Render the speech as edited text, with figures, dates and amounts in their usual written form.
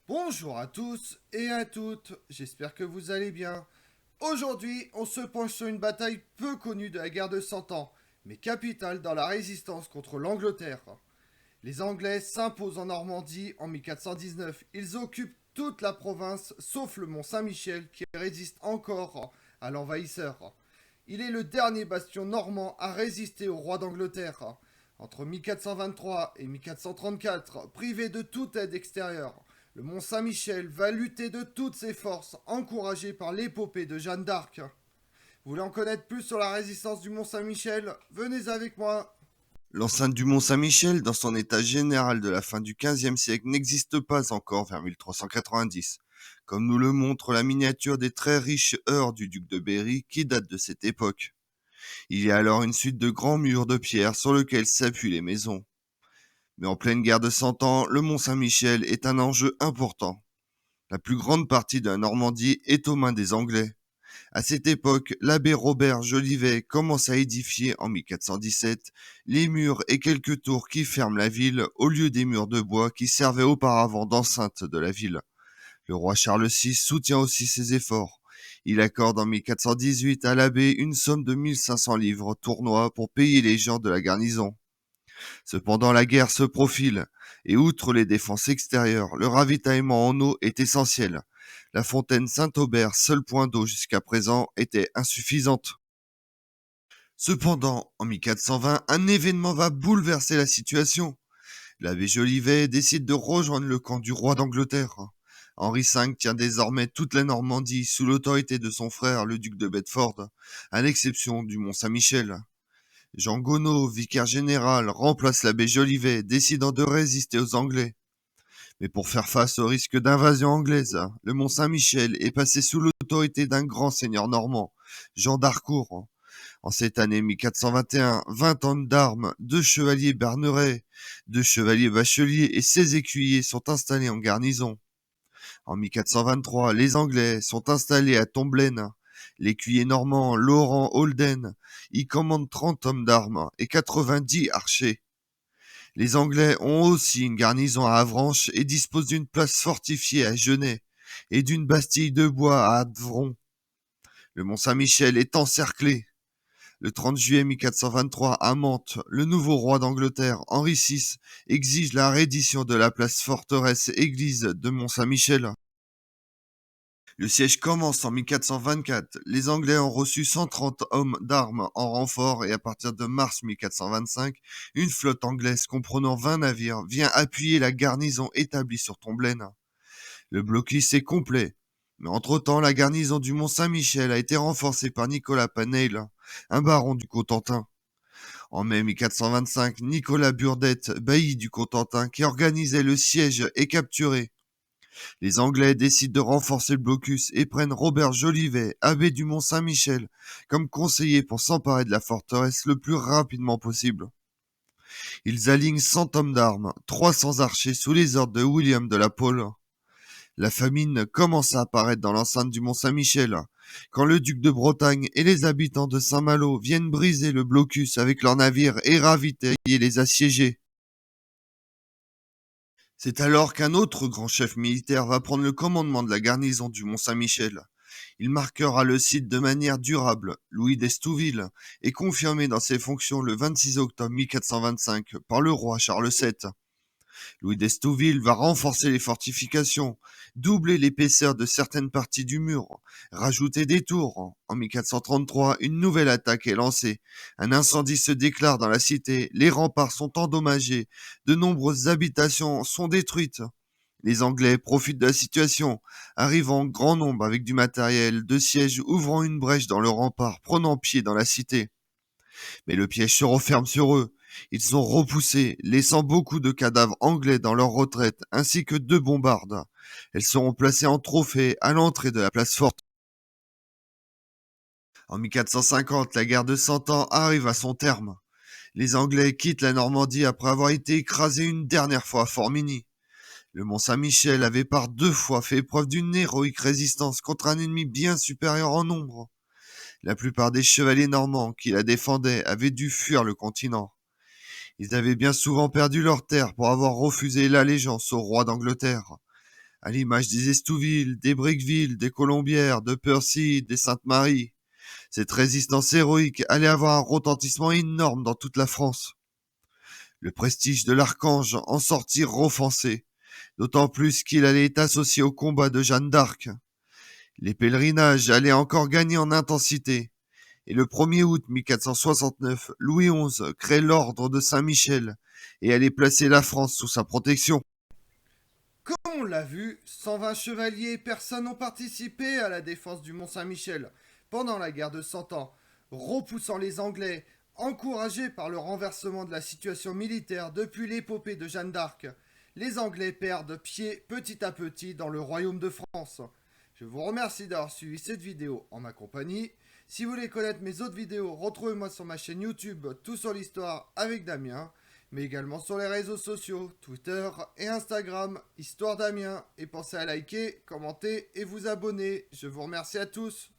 Bonjour à tous et à toutes, j'espère que vous allez bien. Aujourd'hui, on se penche sur une bataille peu connue de la guerre de Cent Ans, mais capitale dans la résistance contre l'Angleterre. Les Anglais s'imposent en Normandie en 1419. Ils occupent toute la province sauf le mont Saint-Michel qui résiste encore à l'envahisseur. Il est le dernier bastion normand à résister au roi d'Angleterre. Entre 1423 et 1434, privé de toute aide extérieure, le mont Saint-Michel va lutter de toutes ses forces, encouragé par l'épopée de Jeanne d'Arc. Vous voulez en connaître plus sur la résistance du mont Saint-Michel? Venez avec moi. L'enceinte du mont Saint-Michel, dans son état général de la fin du XVe siècle, n'existe pas encore vers 1390, comme nous le montre la miniature des très riches heurts du duc de Berry qui date de cette époque. Il y a alors une suite de grands murs de pierre sur lesquels s'appuient les maisons. Mais en pleine guerre de Cent Ans, le mont Saint-Michel est un enjeu important. La plus grande partie de la Normandie est aux mains des Anglais. À cette époque, l'abbé Robert Jolivet commence à édifier en 1417 les murs et quelques tours qui ferment la ville au lieu des murs de bois qui servaient auparavant d'enceinte de la ville. Le roi Charles VI soutient aussi ces efforts. Il accorde en 1418 à l'abbé une somme de 1500 livres tournois pour payer les gens de la garnison. Cependant, la guerre se profile, et outre les défenses extérieures, le ravitaillement en eau est essentiel. La fontaine Saint-Aubert, seul point d'eau jusqu'à présent, était insuffisante. Cependant, en 1420, un événement va bouleverser la situation. L'abbé Jolivet décide de rejoindre le camp du roi d'Angleterre. Henri V tient désormais toute la Normandie sous l'autorité de son frère, le duc de Bedford, à l'exception du Mont Saint-Michel. Jean Gonod, vicaire général, remplace l'abbé Jolivet, décidant de résister aux Anglais. Mais pour faire face au risque d'invasion anglaise, le Mont Saint-Michel est passé sous l'autorité d'un grand seigneur normand, Jean d'Harcourt. En cette année 1421, 20 hommes d'armes, 2 chevaliers bernerets, 2 chevaliers bacheliers et 16 écuyers sont installés en garnison. En 1423, les Anglais sont installés à Tomblaine. L'écuyer normand Laurent Holden y commande 30 hommes d'armes et 90 archers. Les Anglais ont aussi une garnison à Avranches et disposent d'une place fortifiée à Genêt et d'une bastille de bois à Avron. Le Mont Saint-Michel est encerclé. Le 30 juillet 1423, à Mantes, le nouveau roi d'Angleterre, Henri VI, exige la reddition de la place forteresse église de Mont Saint-Michel. Le siège commence en 1424. Les Anglais ont reçu 130 hommes d'armes en renfort et à partir de mars 1425, une flotte anglaise comprenant 20 navires vient appuyer la garnison établie sur Tomblaine. Le blocus est complet. Mais entre-temps, la garnison du Mont Saint-Michel a été renforcée par Nicolas Paneil, un baron du Cotentin. En mai 1425, Nicolas Burdette, bailli du Cotentin, qui organisait le siège, est capturé. Les Anglais décident de renforcer le blocus et prennent Robert Jolivet, abbé du Mont Saint-Michel, comme conseiller pour s'emparer de la forteresse le plus rapidement possible. Ils alignent 100 hommes d'armes, 300 archers sous les ordres de William de la Pole. La famine commence à apparaître dans l'enceinte du Mont Saint-Michel, quand le duc de Bretagne et les habitants de Saint-Malo viennent briser le blocus avec leurs navires et ravitailler les assiégés. C'est alors qu'un autre grand chef militaire va prendre le commandement de la garnison du Mont Saint-Michel. Il marquera le site de manière durable. Louis d'Estouville est confirmé dans ses fonctions le 26 octobre 1425 par le roi Charles VII. Louis d'Estouville va renforcer les fortifications, doubler l'épaisseur de certaines parties du mur, rajouter des tours. En 1433, une nouvelle attaque est lancée. Un incendie se déclare dans la cité, les remparts sont endommagés, de nombreuses habitations sont détruites. Les Anglais profitent de la situation, arrivent en grand nombre avec du matériel de siège, ouvrant une brèche dans le rempart, prenant pied dans la cité. Mais le piège se referme sur eux. Ils sont repoussés, laissant beaucoup de cadavres anglais dans leur retraite, ainsi que 2 bombardes. Elles seront placées en trophée à l'entrée de la place forte. En 1450, la guerre de Cent Ans arrive à son terme. Les Anglais quittent la Normandie après avoir été écrasés une dernière fois à Formigny. Le Mont Saint-Michel avait par 2 fois fait preuve d'une héroïque résistance contre un ennemi bien supérieur en nombre. La plupart des chevaliers normands qui la défendaient avaient dû fuir le continent. Ils avaient bien souvent perdu leurs terres pour avoir refusé l'allégeance au roi d'Angleterre. à l'image des Estouville, des Briqueville, des Colombières, de Percy, des Sainte-Marie. Cette résistance héroïque allait avoir un retentissement énorme dans toute la France. Le prestige de l'archange en sortit offensé, d'autant plus qu'il allait être associé au combat de Jeanne d'Arc. Les pèlerinages allaient encore gagner en intensité, et le 1er août 1469, Louis XI crée l'ordre de Saint-Michel et allait placer la France sous sa protection. Comme on l'a vu, 120 chevaliers et personnes ont participé à la défense du Mont-Saint-Michel pendant la guerre de Cent Ans, repoussant les Anglais, encouragés par le renversement de la situation militaire depuis l'épopée de Jeanne d'Arc. Les Anglais perdent pied petit à petit dans le royaume de France. Je vous remercie d'avoir suivi cette vidéo en ma compagnie. Si vous voulez connaître mes autres vidéos, retrouvez-moi sur ma chaîne YouTube Tout sur l'Histoire avec Damien, mais également sur les réseaux sociaux, Twitter et Instagram, Histoire Damien. Et pensez à liker, commenter et vous abonner. Je vous remercie à tous.